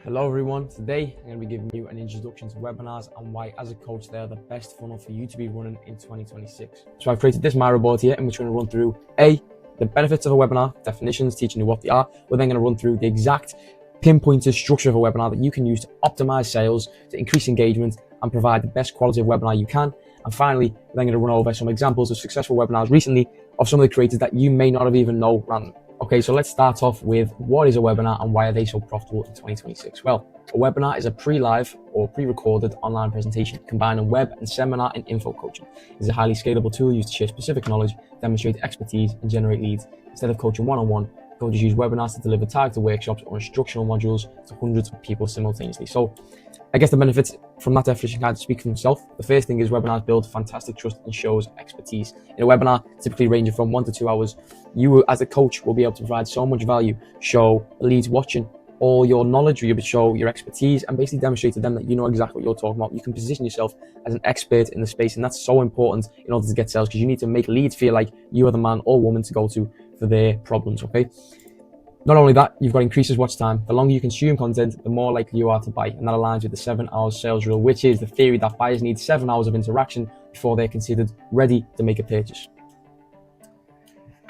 Hello everyone, today I'm going to be giving you an introduction to webinars and why as a coach they are the best funnel for you to be running in 2026. So I've created this Miro board here in which we're going to run through the benefits of a webinar, definitions, teaching you what they are. We're then going to run through the exact pinpointed structure of a webinar that you can use to optimize sales, to increase engagement and provide the best quality of webinar you can. And finally, we're then going to run over some examples of successful webinars recently of some of the creators that you may not have even known ran them. Okay, so let's start off with what is a webinar and why are they so profitable in 2026? Well, a webinar is a pre-live or pre-recorded online presentation combining web and seminar and info coaching. It's a highly scalable tool used to share specific knowledge, demonstrate expertise, and generate leads. Instead of coaching one-on-one, coaches use webinars to deliver targeted workshops or instructional modules to hundreds of people simultaneously. So I guess the benefits from that definition kind of speak for themselves. The first thing is webinars build fantastic trust and shows expertise. In a webinar, typically ranging from 1 to 2 hours, you as a coach will be able to provide so much value, show the leads watching all your knowledge, you'll show your expertise and basically demonstrate to them that you know exactly what you're talking about. You can position yourself as an expert in the space, and that's so important in order to get sales, because you need to make leads feel like you are the man or woman to go to for their problems, okay? Not only that, you've got increases watch time. The longer you consume content, the more likely you are to buy. And that aligns with the 7 hours sales rule, which is the theory that buyers need 7 hours of interaction before they're considered ready to make a purchase.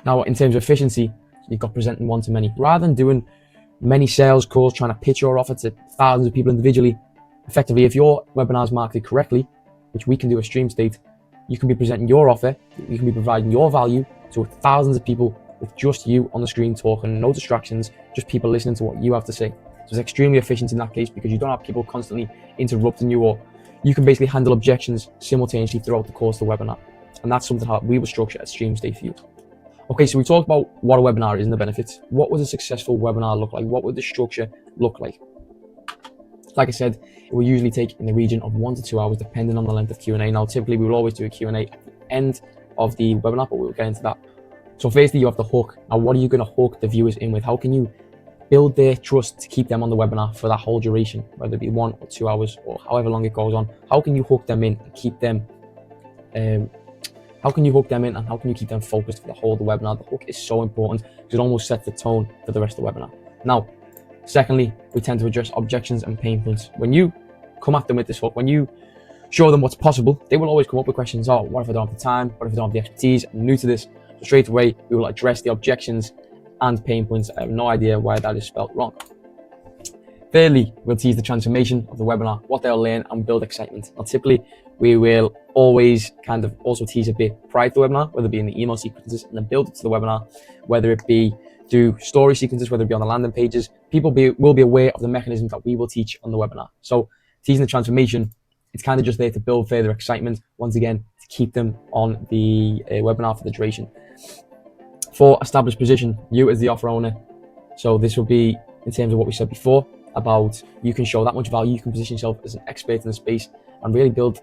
Now, in terms of efficiency, you've got presenting one to many. Rather than doing many sales calls, trying to pitch your offer to thousands of people individually, effectively, if your webinar is marketed correctly, which we can do at StreamState, you can be presenting your offer, you can be providing your value to thousands of people with just you on the screen talking, no distractions, just people listening to what you have to say. So it's extremely efficient in that case because you don't have people constantly interrupting you, or you can basically handle objections simultaneously throughout the course of the webinar. And that's something that we will structure at StreamState for you. Okay, so we talked about what a webinar is and the benefits. What would a successful webinar look like? What would the structure look like? Like I said, it will usually take in the region of 1 to 2 hours, depending on the length of Q&A. Now, typically we will always do a Q&A at the end of the webinar, but we'll get into that. So firstly, you have the hook. Now, what are you going to hook the viewers in with? How can you build their trust to keep them on the webinar for that whole duration, whether it be 1 or 2 hours or however long it goes on? How can you hook them in and keep them, and how can you keep them focused for the whole of the webinar? The hook is so important because it almost sets the tone for the rest of the webinar. Now, secondly, we tend to address objections and pain points. When you come at them with this hook, when you show them what's possible, they will always come up with questions. Oh, what if I don't have the time? What if I don't have the expertise? I'm new to this. So straight away, we will address the objections and pain points. I have no idea why that is spelled wrong. Thirdly, we'll tease the transformation of the webinar, what they'll learn, and build excitement. Now, typically, we will always kind of also tease a bit prior to the webinar, whether it be in the email sequences, and then build it to the webinar, whether it be through story sequences, whether it be on the landing pages. People will be aware of the mechanisms that we will teach on the webinar. So teasing the transformation, it's kind of just there to build further excitement, once again, to keep them on the webinar for the duration. For established position, you as the offer owner. So this will be in terms of what we said before about you can show that much value, you can position yourself as an expert in the space and really build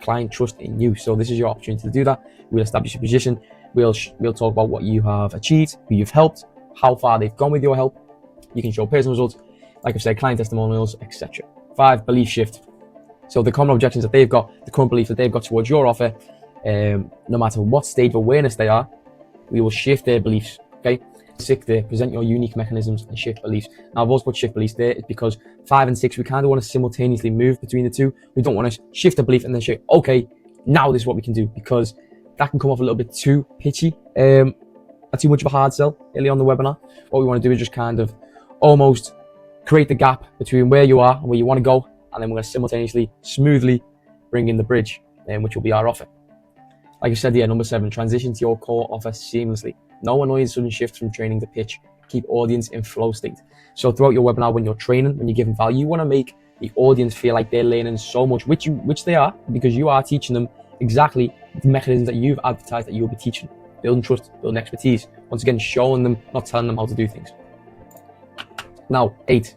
client trust in you. So this is your opportunity to do that. We'll establish your position. We'll talk about what you have achieved, who you've helped, how far they've gone with your help. You can show personal results, like I've said, client testimonials, etc. 5, belief shift. So the common objections that they've got, the current beliefs that they've got towards your offer, no matter what stage of awareness they are, we will shift their beliefs, okay? 6 there, present your unique mechanisms and shift beliefs. Now, I've also put shift beliefs there because 5 and 6, we kind of want to simultaneously move between the two. We don't want to shift a belief and then say, okay, now this is what we can do, because that can come off a little bit too pitchy, too much of a hard sell early on the webinar. What we want to do is just kind of almost create the gap between where you are and where you want to go, and then we're going to simultaneously, smoothly bring in the bridge, which will be our offer. Like I said, number 7, transition to your core offer seamlessly. No annoying sudden shift from training to pitch. Keep audience in flow state. So throughout your webinar, when you're training, when you're giving value, you want to make the audience feel like they're learning so much, which they are, because you are teaching them exactly the mechanisms that you've advertised that you'll be teaching. Building trust, building expertise. Once again, showing them, not telling them how to do things. Now, 8.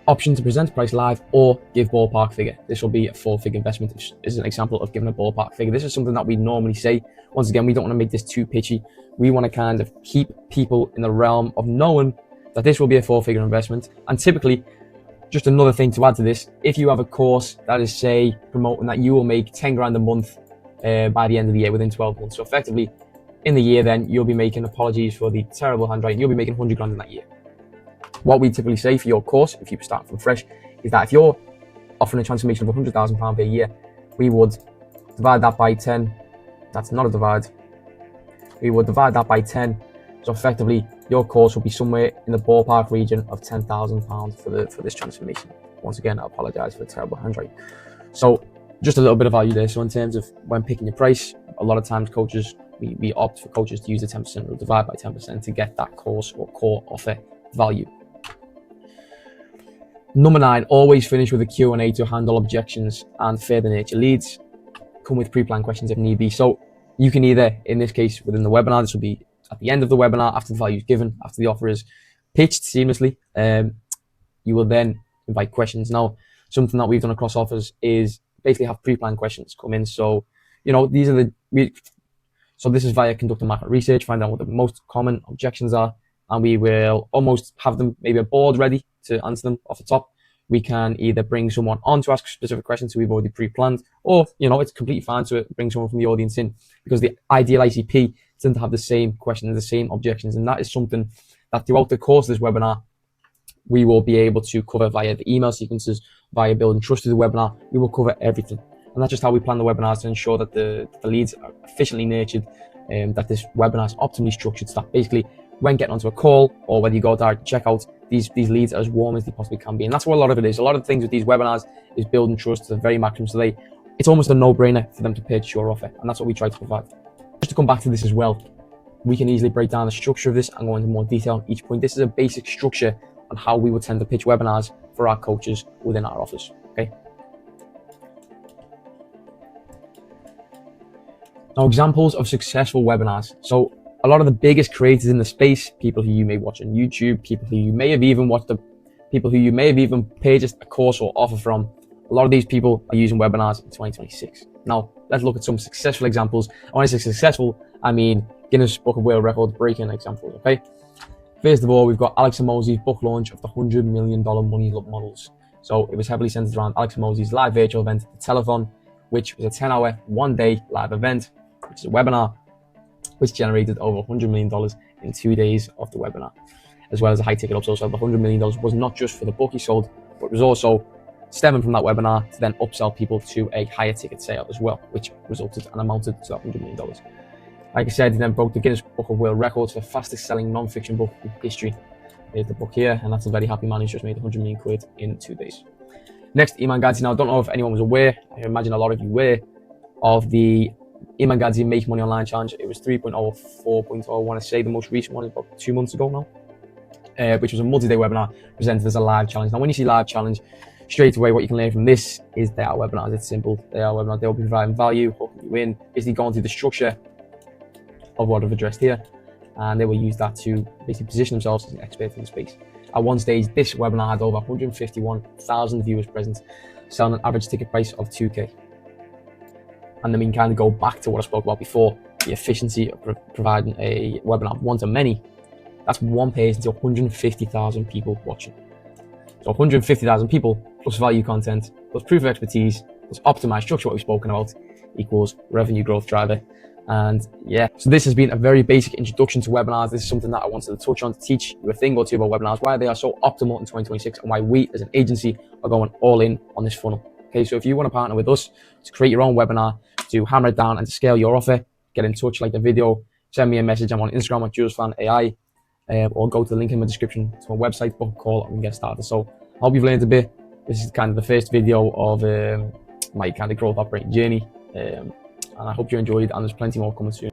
Option to present price live or give ballpark figure. This will be a 4-figure investment. This is an example of giving a ballpark figure. This is something that we normally say. Once again, we don't want to make this too pitchy. We want to kind of keep people in the realm of knowing that this will be a 4-figure investment. And typically, just another thing to add to this, if you have a course that is, say, promoting that you will make 10 grand a month by the end of the year, within 12 months. So effectively, in the year then, you'll be making, apologies for the terrible handwriting, you'll be making 100 grand in that year. What we typically say for your course, if you start from fresh, is that if you're offering a transformation of £100,000 per year, we would divide that by 10. That's not a divide. We would divide that by 10. So effectively, your course will be somewhere in the ballpark region of £10,000 for this transformation. Once again, I apologize for the terrible handwriting. So just a little bit of value there. So in terms of when picking your price, a lot of times coaches, we opt for coaches to use the 10% or divide by 10% to get that course or core offer value. Number 9, always finish with a Q&A to handle objections and further nature leads. Come with pre-planned questions if need be. So you can either, in this case, within the webinar, this will be at the end of the webinar, after the value is given, after the offer is pitched seamlessly, you will then invite questions. Now, something that we've done across offers is basically have pre-planned questions come in. So, these are so this is via conducting market research, find out what the most common objections are, and we will almost have them, maybe a board ready to answer them off the top. We can either bring someone on to ask specific questions who we've already pre-planned, or, it's completely fine to bring someone from the audience in, because the ideal ICP tend to have the same questions, the same objections. And that is something that throughout the course of this webinar, we will be able to cover via the email sequences, via building trust through the webinar. We will cover everything. And that's just how we plan the webinars, to ensure that the leads are efficiently nurtured, that this webinar is optimally structured, so that basically when getting onto a call or whether you go direct to checkout, these leads are as warm as they possibly can be. And that's what a lot of it is. A lot of the things with these webinars is building trust to the very maximum. So it's almost a no-brainer for them to purchase your offer. And that's what we try to provide. Just to come back to this as well, we can easily break down the structure of this and go into more detail on each point. This is a basic structure on how we would tend to pitch webinars for our coaches within our offers. Okay. Now, examples of successful webinars. So a lot of the biggest creators in the space, people who you may watch on YouTube, people who you may have even purchased a course or offer from, a lot of these people are using webinars in 2026. Now, let's look at some successful examples. And when I say successful, I mean Guinness Book of World Records breaking examples, okay? First of all, we've got Alex Hormozi's book launch of the $100 million money models. So it was heavily centered around Alex Hormozi's live virtual event, the Telethon, which was a 10-hour, one-day live event, which is a webinar, which generated over $100 million in 2 days of the webinar, as well as a high ticket upsell. So the $100 million was not just for the book he sold, but it was also stemming from that webinar to then upsell people to a higher ticket sale as well, which resulted and amounted to that $100 million. Like I said, he then broke the Guinness Book of World Records for fastest selling non-fiction book in history. There's the book here, and that's a very happy man who's just made 100 million quid in 2 days. Next, Iman Gadzhi. Now, I don't know if anyone was aware, I imagine a lot of you were, of the Iman Gadzhi Make Money Online Challenge. It was 3.0 or 4.0, I want to say. The most recent one is about 2 months ago now, which was a multi-day webinar presented as a live challenge. Now, when you see live challenge, straight away what you can learn from this is they are webinars. It's simple. They are webinars. They will be providing value, hooking you in, basically going through the structure of what I've addressed here, and they will use that to basically position themselves as an expert in the space. At one stage, this webinar had over 151,000 viewers present, selling an average ticket price of $2K. And then we can kind of go back to what I spoke about before, the efficiency of providing a webinar one-to-many. That's one person to 150,000 people watching. So 150,000 people plus value content, plus proof of expertise, plus optimized structure, what we've spoken about, equals revenue growth driver. And yeah, so this has been a very basic introduction to webinars. This is something that I wanted to touch on to teach you a thing or two about webinars, why they are so optimal in 2026, and why we as an agency are going all in on this funnel. Okay, so if you want to partner with us to create your own webinar, to hammer it down and to scale your offer, get in touch, like the video, send me a message. I'm on Instagram at JulesFanAI, or go to the link in the description to my website, book a call, and we can get started. So I hope you've learned a bit. This is kind of the first video of my kind of growth operating journey. And I hope you enjoyed, and there's plenty more coming soon.